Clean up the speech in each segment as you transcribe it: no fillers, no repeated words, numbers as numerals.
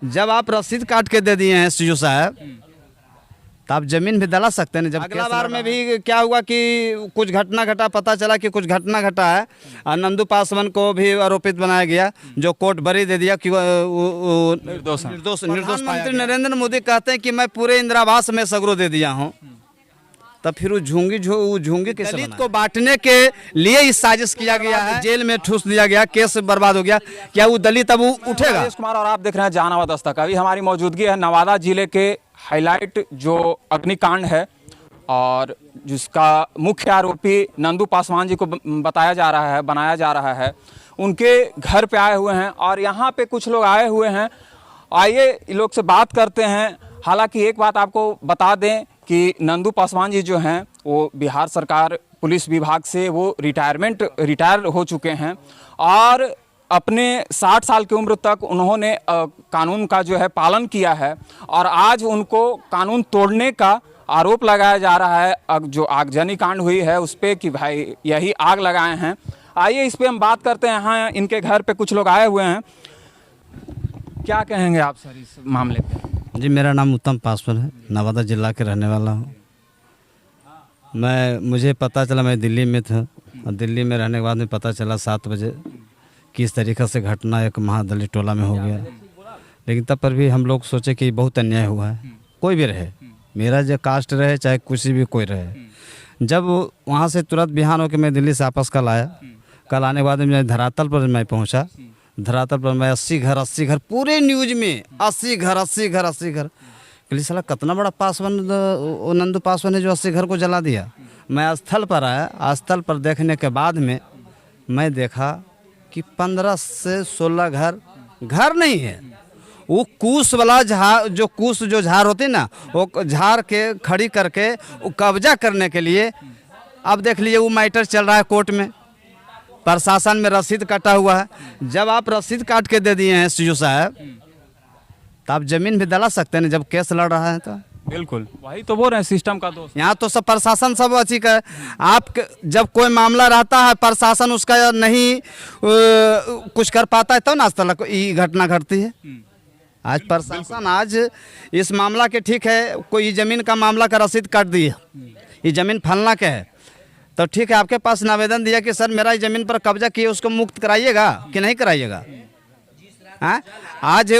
जब आप रसीद काट के दे दिए हैं सीओ साहब, तो आप जमीन भी दिला सकते हैं। जब अगला बार में भी क्या हुआ कि कुछ घटना घटा, पता चला कि कुछ घटना घटा है और नंदू पासवान को भी आरोपित बनाया गया, जो कोर्ट बरी दे दिया कि वो निर्दोष। प्रधानमंत्री नरेंद्र मोदी कहते हैं कि मैं पूरे इंदिरा आवास में सगरो दे दिया हूँ, तब फिर वो झूंगी कैसे दलित को बांटने के लिए इस साजिश किया गया है। जेल में ठूस दिया गया, केस बर्बाद हो गया। क्या वो दलित अब उठेगा? राजेश कुमार और आप देख रहे हैं जहानाबाद दस्तक। अभी हमारी मौजूदगी है नवादा जिले के हाईलाइट जो अग्निकांड है और जिसका मुख्य आरोपी नंदू पासवान जी को बनाया जा रहा है, उनके घर पे आए हुए हैं और यहाँ पे कुछ लोग आए हुए हैं। आइए लोग से बात करते हैं। हालांकि एक बात आपको बता दें कि नंदू पासवान जी जो हैं वो बिहार सरकार पुलिस विभाग से वो रिटायर हो चुके हैं और अपने 60 साल की उम्र तक उन्होंने कानून का जो है पालन किया है और आज उनको कानून तोड़ने का आरोप लगाया जा रहा है। जो आगजनी कांड हुई है उस पर कि भाई यही आग लगाए हैं। आइए इस पर हम बात करते हैं। यहाँ इनके घर पे कुछ लोग आए हुए हैं। क्या कहेंगे आप सर इस मामले पे? जी, मेरा नाम उत्तम पासवान है, नवादा जिला के रहने वाला हूँ। मुझे पता चला, मैं दिल्ली में था और दिल्ली में रहने के बाद में पता चला 7 बजे किस तरीक़े से घटना एक महादलित टोला में हो गया। लेकिन तब पर भी हम लोग सोचे कि बहुत अन्याय हुआ है। कोई भी रहे, मेरा जो कास्ट रहे चाहे किसी भी कोई रहे। जब वहाँ से तुरंत बिहान होकर मैं दिल्ली से वापस कल आया। कल आने के बाद में धरातल पर मैं पहुँचा। धरातल पर मैं 80 घर पूरे न्यूज में 80 घर कि साला कितना बड़ा पासवान नंदू पासवान है जो 80 घर को जला दिया। मैं स्थल पर आया। स्थल पर देखने के बाद में मैं देखा कि 15 से 16 घर नहीं है। वो कूस वाला झाड़, जो झाड़ होती ना, वो झाड़ के खड़ी करके वो कब्जा करने के लिए। अब देख लीजिए वो मैटर चल रहा है कोर्ट में, प्रशासन में रसीद काटा हुआ है। जब आप रसीद काट के दे दिए हैं सीओ साहब, तो आप जमीन भी दिला सकते हैं। जब केस लड़ रहा है तो बिल्कुल वही तो बोल रहे हैं, सिस्टम का दोष। यहाँ तो सब प्रशासन सब अच्छी का। आप जब कोई मामला रहता है, प्रशासन उसका नहीं कुछ कर पाता है तो ना आज तक ये घटना घटती है। आज प्रशासन आज इस मामला के ठीक है, कोई जमीन का मामला का रसीद काट दी है, ये जमीन फलना के है, तो ठीक है आपके पास आवेदन दिया कि सर मेरा जमीन पर कब्जा किए, उसको मुक्त कराइएगा कि नहीं कराइएगा। हाँ, आज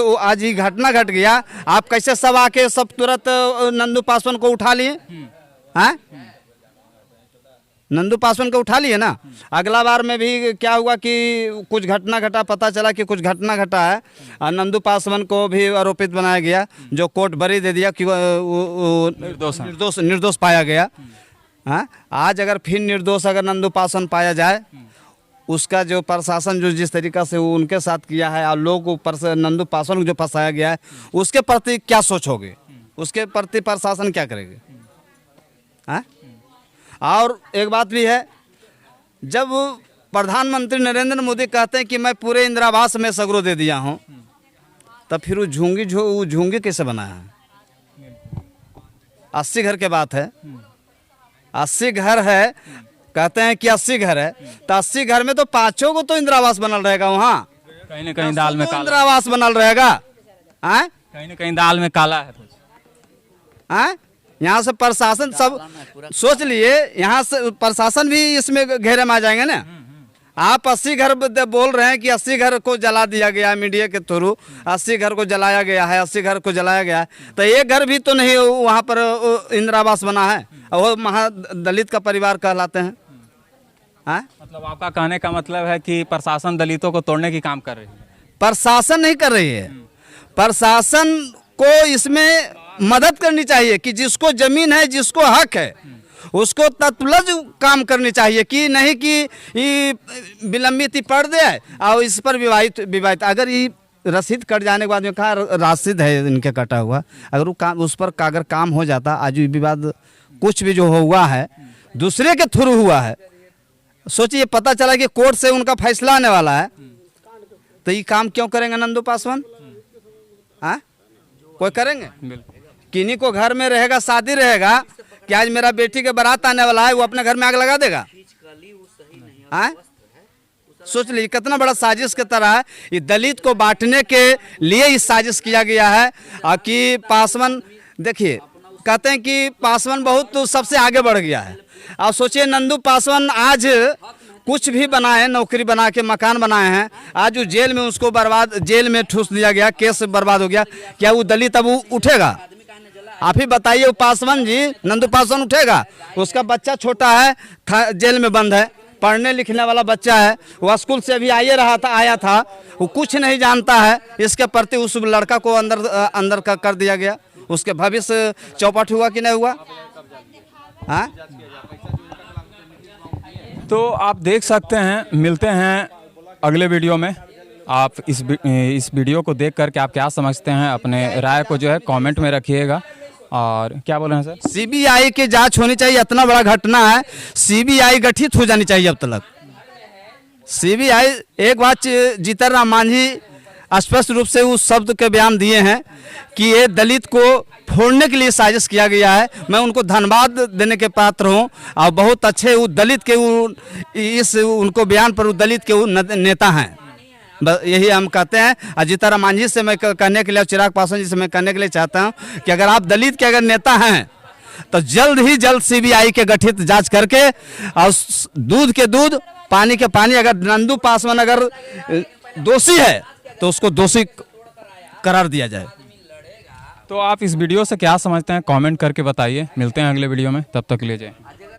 ये घटना घट गया, आप कैसे सब आके सब तुरंत नंदू पासवान को उठा लिए? हाँ, नंदू पासवान को उठा लिए ना। अगला बार में भी क्या हुआ कि कुछ घटना घटा, पता चला कि कुछ घटना घटा है और नंदू पासवान को भी आरोपित बनाया गया, जो कोर्ट बरी दे दिया कि वो निर्दोष पाया गया। हाँ, आज अगर फिर निर्दोष अगर नंदू पासवान पाया जाए, उसका जो प्रशासन जो जिस तरीक़ा से वो उनके साथ किया है और लोग ऊपर से नंदू पासवान को जो फंसाया गया है, उसके प्रति क्या सोचोगे? उसके प्रति प्रशासन क्या करेगी? हाँ, और एक बात भी है, जब प्रधानमंत्री नरेंद्र मोदी कहते हैं कि मैं पूरे इंदिरा आवास में सगरो दे दिया हूँ, तब फिर वो झूंगी कैसे बना है? 80 घर की बात है, 80 घर है, कहते हैं कि 80 घर है, तो 80 घर में तो 5 को तो इंदिरा आवास बनल रहेगा। वहाँ कहीं न कहीं दाल में इंदिरा आवास बनल रहेगा। कहीं न कहीं दाल में काला है। यहाँ से प्रशासन सब सोच लिए, यहाँ से प्रशासन भी इसमें घेरे में आ जाएंगे ना। आप 80 घर बोल रहे हैं कि 80 घर को जला दिया गया है, मीडिया के थ्रू 80 घर को जलाया गया है, 80 घर को जलाया गया है, तो एक घर भी तो नहीं वहाँ पर इंदिरा आवास बना है, वो महादलित का परिवार कहलाते हैं। मतलब आपका कहने का मतलब है कि प्रशासन दलितों को तोड़ने की काम कर रही है? प्रशासन नहीं कर रही है, प्रशासन को इसमें मदद करनी चाहिए कि जिसको जमीन है, जिसको हक है, उसको तत्लज काम करनी चाहिए कि नहीं कि विलंबित पड़ दे और इस पर विवाहित अगर ये रसीद कट जाने के बाद में कहा रसीद है इनके कटा हुआ, अगर वो काम उस पर अगर काम हो जाता, आज विवाद कुछ भी जो हुआ है दूसरे के थ्रू हुआ है, सोचिए पता चला कि कोर्ट से उनका फैसला आने वाला है, तो ये काम क्यों करेंगे नंदू पासवान? हाँ, कोई करेंगे? किन्हीं को घर में रहेगा, शादी रहेगा कि आज मेरा बेटी के बारात आने वाला है, वो अपने घर में आग लगा देगा? हाँ, सोच लीजिए कितना बड़ा साजिश की तरह है। ये दलित को बांटने के लिए ही साजिश किया गया है। कि पासवान देखिए कहते हैं कि पासवान बहुत सबसे आगे बढ़ गया है। आप सोचिए नंदू पासवान आज कुछ भी बनाए, नौकरी बना के मकान बनाए हैं, आज वो जेल में उसको जेल में ठूस दिया गया, केस बर्बाद हो गया। क्या वो दलित अब उठेगा? आप ही बताइए, वो पासवान जी नंदू पासवान उठेगा? उसका बच्चा छोटा है, जेल में बंद है, पढ़ने लिखने वाला बच्चा है, वो स्कूल से अभी आया था, वो कुछ नहीं जानता है इसके प्रति। उस लड़का को अंदर कर दिया गया। उसके भविष्य चौपट हुआ कि नहीं हुआ? हाँ, तो आप देख सकते हैं, मिलते हैं अगले वीडियो में। आप इस वीडियो को देख करके आप क्या समझते हैं, अपने राय को जो है कमेंट में रखिएगा। और क्या बोल रहे हैं सर? सीबीआई की जांच होनी चाहिए। इतना बड़ा घटना है, सीबीआई गठित हो जानी चाहिए अब तक। सीबीआई एक बात जीतन राम मांझी स्पष्ट रूप से उस शब्द के बयान दिए हैं कि ये दलित को फोड़ने के लिए साजिश किया गया है। मैं उनको धन्यवाद देने के पात्र हूँ और बहुत अच्छे वो दलित के उनको बयान पर वो दलित के नेता हैं। यही हम कहते हैं। और जीतन राम मांझी से मैं कहने के लिए, चिराग पासवान जी से मैं कहने के लिए चाहता हूँ कि अगर आप दलित के अगर नेता हैं तो जल्द ही जल्द सीबीआई के गठित जांच करके और दूध के दूध पानी के पानी, अगर नंदू पासवान अगर दोषी है तो उसको दोषी करार दिया जाए। तो आप इस वीडियो से क्या समझते हैं, कमेंट करके बताइए। मिलते हैं अगले वीडियो में, तब तक के लिए जय।